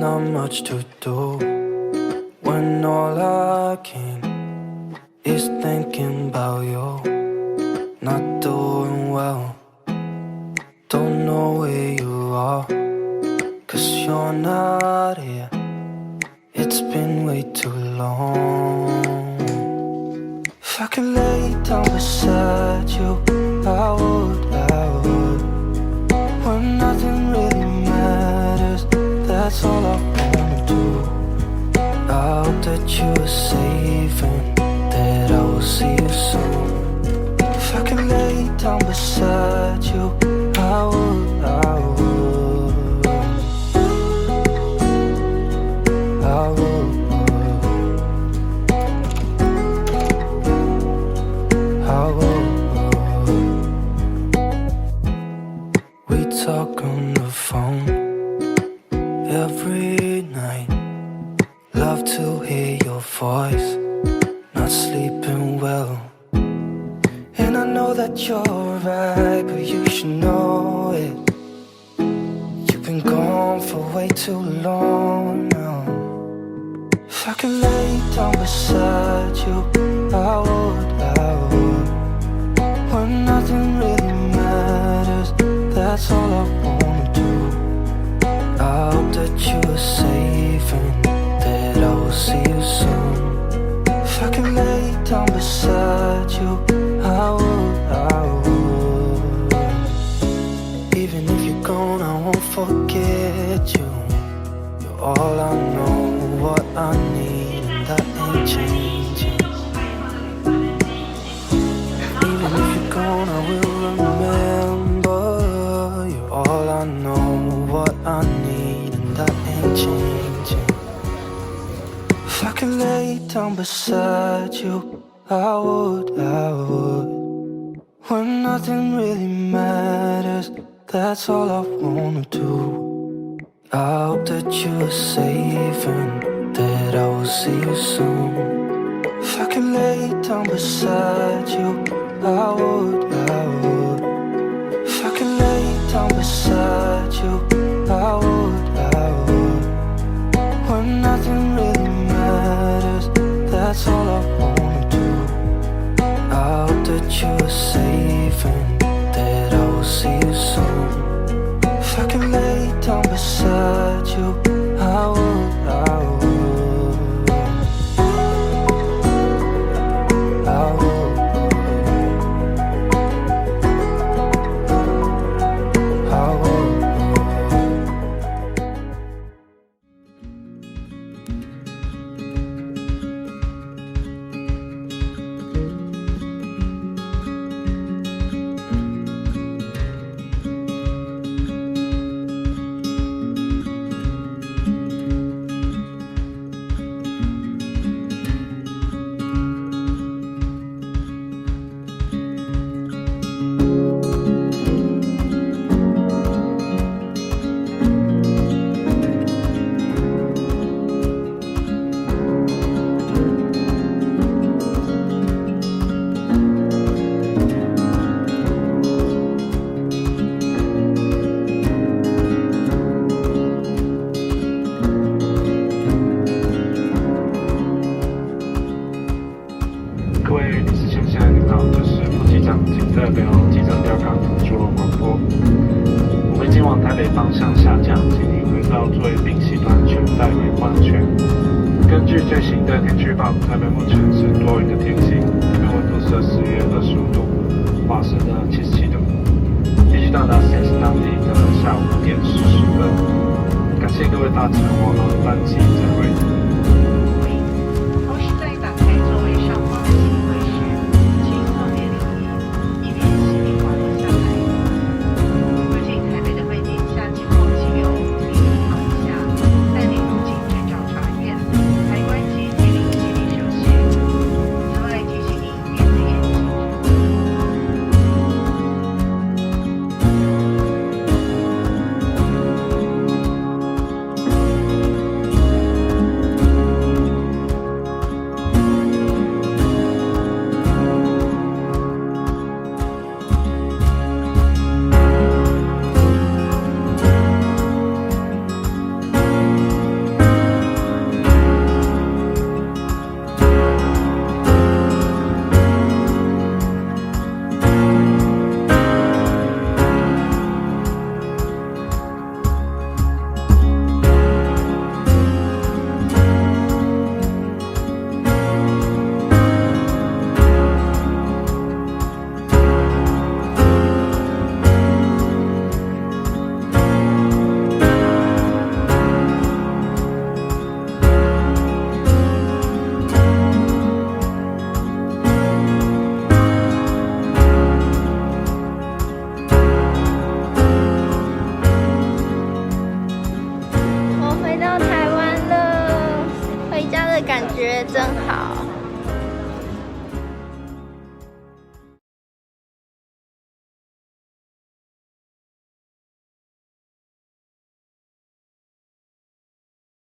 not much to do when all I can is thinking about you. Not doing well, don't know where you are, 'cause you're not here. It's been way too long. If I could lay down beside you, I would. When nothing really matters, that's all I wanna do. I hope that you are safe and that I will see you soon. If I could lay down beside you, I would. We talk on the phone every night. Love to hear your voice. Not sleeping well, and I know that you're right, but you should know it. You've been gone for way too long now. If I could lay down beside you, I would. When nothing really matters, that's all I wanna do. I hope that you are safe and that I will see you soon. If I could lay down beside you, I would. Even if you're gone, I won't forget you. You're all I know, what I need, and that ain't changing. Even if you're gone, I will remember. You're all I know, what I need, and that ain't changing. If I could lay down beside you, I would. When nothing really matters, that's all I wanna do. I hope that you are safe and that I will see you soon. If I could lay down beside you, I would. If I could lay down beside you, I would. When nothing really matters, that's all I wanna do. I hope that you are safe and that I will see you soon. If I could lay down beside you, I would.各位女士先生，你好，这是副机长，请在北龙机场吊港辅助广播。我们已经往台北方向下降，请您回到座位并系安全带为安全。根据最新的天气预报，台北目前是多云的天气，平均温度摄氏约25度，华氏的77度，必须到达现时当地的下午5点40分。感谢各位搭乘华航班机。